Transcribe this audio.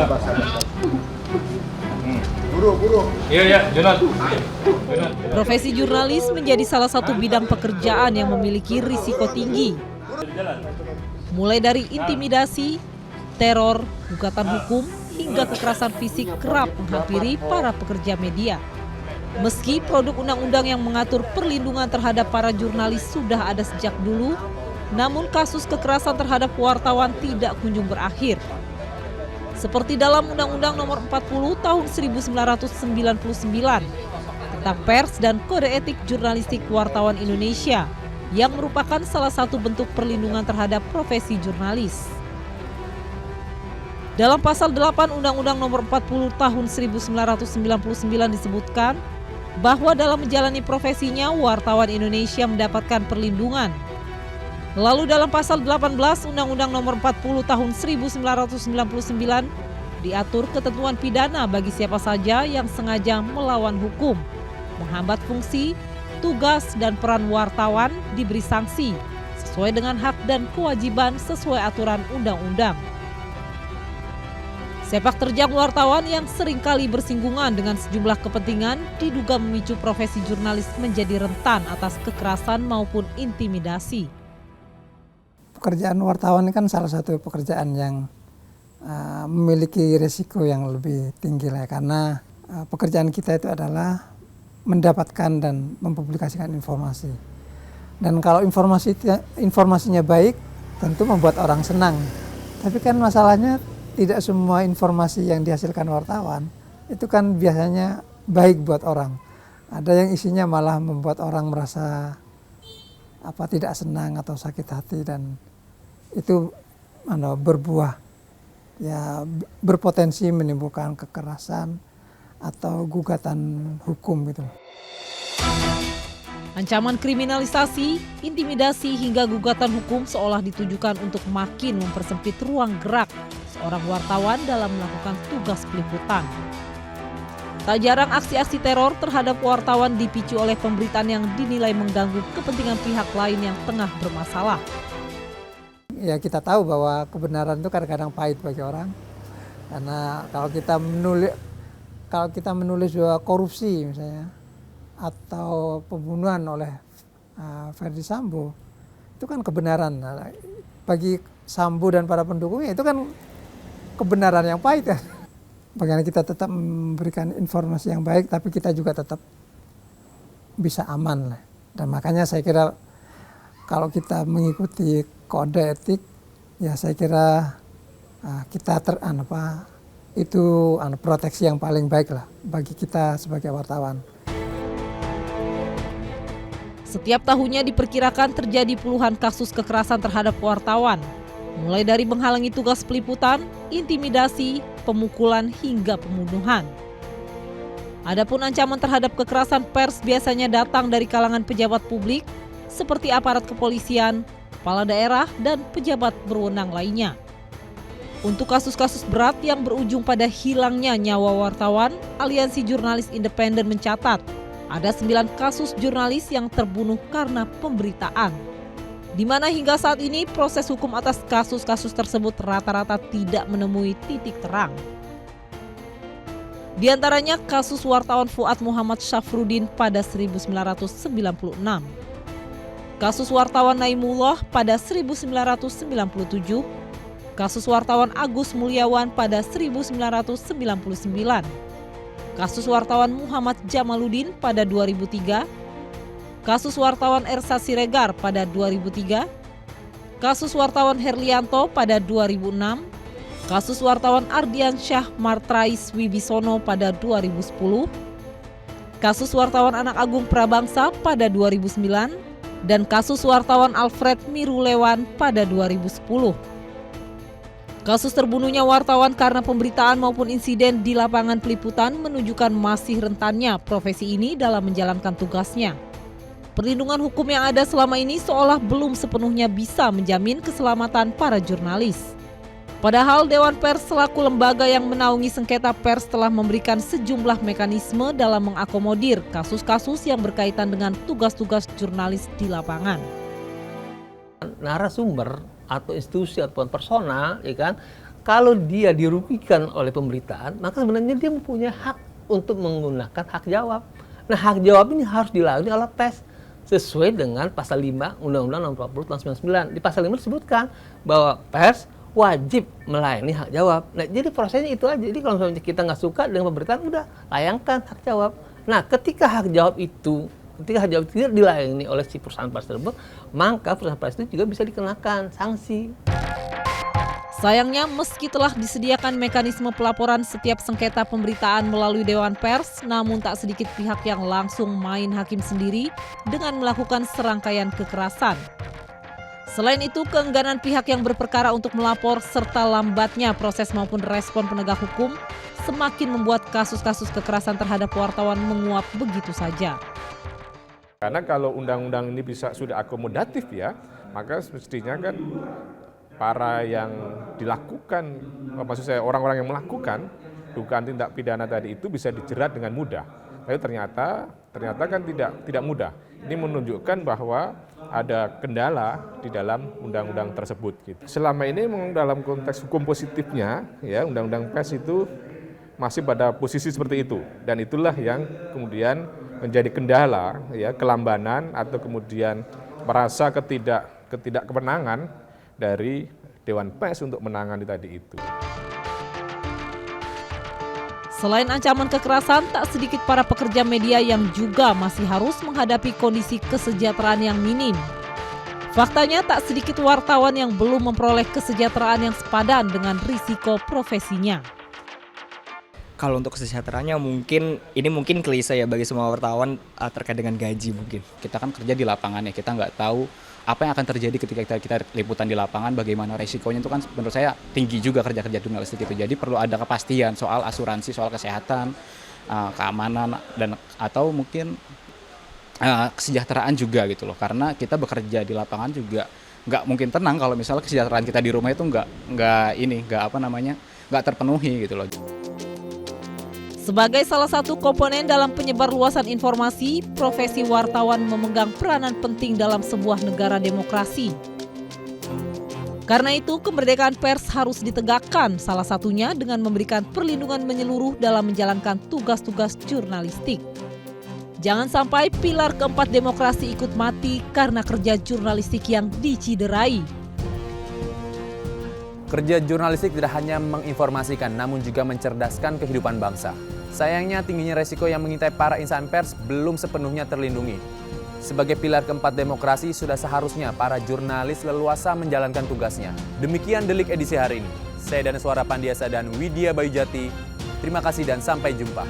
Coba saya. Buru. Iya, Jonat. Profesi jurnalis menjadi salah satu bidang pekerjaan yang memiliki risiko tinggi. Mulai dari intimidasi, teror, gugatan hukum, hingga kekerasan fisik kerap menghampiri para pekerja media. Meski produk undang-undang yang mengatur perlindungan terhadap para jurnalis sudah ada sejak dulu, namun kasus kekerasan terhadap wartawan tidak kunjung berakhir. Seperti dalam Undang-Undang Nomor 40 Tahun 1999 tentang Pers dan Kode Etik Jurnalistik Wartawan Indonesia yang merupakan salah satu bentuk perlindungan terhadap profesi jurnalis. Dalam pasal 8 Undang-Undang Nomor 40 Tahun 1999 disebutkan bahwa dalam menjalani profesinya wartawan Indonesia mendapatkan perlindungan. Lalu dalam pasal 18 Undang-Undang Nomor 40 Tahun 1999 diatur ketentuan pidana bagi siapa saja yang sengaja melawan hukum, menghambat fungsi, tugas dan peran wartawan diberi sanksi sesuai dengan hak dan kewajiban sesuai aturan undang-undang. Sepak terjang wartawan yang seringkali bersinggungan dengan sejumlah kepentingan diduga memicu profesi jurnalis menjadi rentan atas kekerasan maupun intimidasi. Pekerjaan wartawan kan salah satu pekerjaan yang memiliki risiko yang lebih tinggi lah, karena pekerjaan kita itu adalah mendapatkan dan mempublikasikan informasi. Dan kalau informasinya baik, tentu membuat orang senang. Tapi kan masalahnya tidak semua informasi yang dihasilkan wartawan itu kan biasanya baik buat orang. Ada yang isinya malah membuat orang merasa tidak senang atau sakit hati, dan itu berbuah berpotensi menimbulkan kekerasan atau gugatan hukum gitu. Ancaman kriminalisasi, intimidasi hingga gugatan hukum seolah ditujukan untuk makin mempersempit ruang gerak seorang wartawan dalam melakukan tugas peliputan. Tak jarang aksi-aksi teror terhadap wartawan dipicu oleh pemberitaan yang dinilai mengganggu kepentingan pihak lain yang tengah bermasalah. Ya, kita tahu bahwa kebenaran itu kadang-kadang pahit bagi orang. Karena kalau kita menulis bahwa korupsi misalnya atau pembunuhan oleh Ferdy Sambo, itu kan kebenaran. Bagi Sambo dan para pendukungnya itu kan kebenaran yang pahit kan. Bagaimana kita tetap memberikan informasi yang baik, tapi kita juga tetap bisa aman lah. Dan makanya saya kira kalau kita mengikuti kode etik, ya saya kira kita proteksi yang paling baik lah bagi kita sebagai wartawan. Setiap tahunnya diperkirakan terjadi puluhan kasus kekerasan terhadap wartawan, mulai dari menghalangi tugas peliputan, intimidasi, pemukulan hingga pembunuhan. Adapun ancaman terhadap kekerasan pers biasanya datang dari kalangan pejabat publik seperti aparat kepolisian, kepala daerah, dan pejabat berwenang lainnya. Untuk kasus-kasus berat yang berujung pada hilangnya nyawa wartawan, Aliansi Jurnalis Independen mencatat ada 9 kasus jurnalis yang terbunuh karena pemberitaan, di mana hingga saat ini proses hukum atas kasus-kasus tersebut rata-rata tidak menemui titik terang. Di antaranya kasus wartawan Fuad Muhammad Syafruddin pada 1996, kasus wartawan Naimullah pada 1997, kasus wartawan Agus Mulyawan pada 1999, kasus wartawan Muhammad Jamaluddin pada 2003, kasus wartawan Ersa Siregar pada 2003, kasus wartawan Herlianto pada 2006, kasus wartawan Ardian Syah Martrais Wibisono pada 2010, kasus wartawan Anak Agung Prabangsa pada 2009, dan kasus wartawan Alfred Mirulewan pada 2010. Kasus terbunuhnya wartawan karena pemberitaan maupun insiden di lapangan peliputan menunjukkan masih rentannya profesi ini dalam menjalankan tugasnya. Perlindungan hukum yang ada selama ini seolah belum sepenuhnya bisa menjamin keselamatan para jurnalis. Padahal Dewan Pers selaku lembaga yang menaungi sengketa pers telah memberikan sejumlah mekanisme dalam mengakomodir kasus-kasus yang berkaitan dengan tugas-tugas jurnalis di lapangan. Narasumber atau institusi ataupun personal, ya kan, kalau dia dirugikan oleh pemberitaan, maka sebenarnya dia mempunyai hak untuk menggunakan hak jawab. Nah, hak jawab ini harus dilayani oleh pers sesuai dengan pasal 5 Undang-Undang Nomor 40 Tahun 99. Di pasal 5 disebutkan bahwa pers wajib melayani hak jawab. Nah, jadi prosesnya itu aja. Jadi kalau misalnya kita nggak suka dengan pemberitaan, udah layangkan hak jawab. Nah, ketika hak jawab itu tidak dilayani oleh si perusahaan pers tersebut, maka perusahaan pers itu juga bisa dikenakan sanksi. Sayangnya, meski telah disediakan mekanisme pelaporan setiap sengketa pemberitaan melalui Dewan Pers, namun tak sedikit pihak yang langsung main hakim sendiri dengan melakukan serangkaian kekerasan. Selain itu, keengganan pihak yang berperkara untuk melapor serta lambatnya proses maupun respon penegak hukum semakin membuat kasus-kasus kekerasan terhadap wartawan menguap begitu saja. Karena kalau undang-undang ini sudah akomodatif ya, maka mestinya kan para yang dilakukan, maksud saya orang-orang yang melakukan dugaan tindak pidana tadi itu bisa dijerat dengan mudah. Tapi ternyata kan tidak mudah. Ini menunjukkan bahwa ada kendala di dalam undang-undang tersebut. Gitu. Selama ini memang dalam konteks hukum positifnya, ya undang-undang pers itu masih pada posisi seperti itu, dan itulah yang kemudian menjadi kendala, ya kelambanan atau kemudian merasa ketidakkewenangan dari Dewan Pers untuk menangani tadi itu. Selain ancaman kekerasan, tak sedikit para pekerja media yang juga masih harus menghadapi kondisi kesejahteraan yang minim. Faktanya tak sedikit wartawan yang belum memperoleh kesejahteraan yang sepadan dengan risiko profesinya. Kalau untuk kesejahteraannya mungkin klise ya bagi semua wartawan terkait dengan gaji mungkin. Kita kan kerja di lapangan ya, kita nggak tahu apa yang akan terjadi ketika kita liputan di lapangan, bagaimana resikonya itu kan menurut saya tinggi juga kerja jurnalistik itu. Jadi perlu ada kepastian soal asuransi, soal kesehatan, keamanan, dan atau mungkin kesejahteraan juga gitu loh. Karena kita bekerja di lapangan juga nggak mungkin tenang kalau misalnya kesejahteraan kita di rumah itu nggak terpenuhi gitu loh. Sebagai salah satu komponen dalam penyebar luasan informasi, profesi wartawan memegang peranan penting dalam sebuah negara demokrasi. Karena itu, kemerdekaan pers harus ditegakkan, salah satunya dengan memberikan perlindungan menyeluruh dalam menjalankan tugas-tugas jurnalistik. Jangan sampai pilar keempat demokrasi ikut mati karena kerja jurnalistik yang diciderai. Kerja jurnalistik tidak hanya menginformasikan, namun juga mencerdaskan kehidupan bangsa. Sayangnya tingginya resiko yang mengintai para insan pers belum sepenuhnya terlindungi. Sebagai pilar keempat demokrasi, sudah seharusnya para jurnalis leluasa menjalankan tugasnya. Demikian Delik edisi hari ini. Saya Danaswara Pandiasa dan Widya Bayujati. Terima kasih dan sampai jumpa.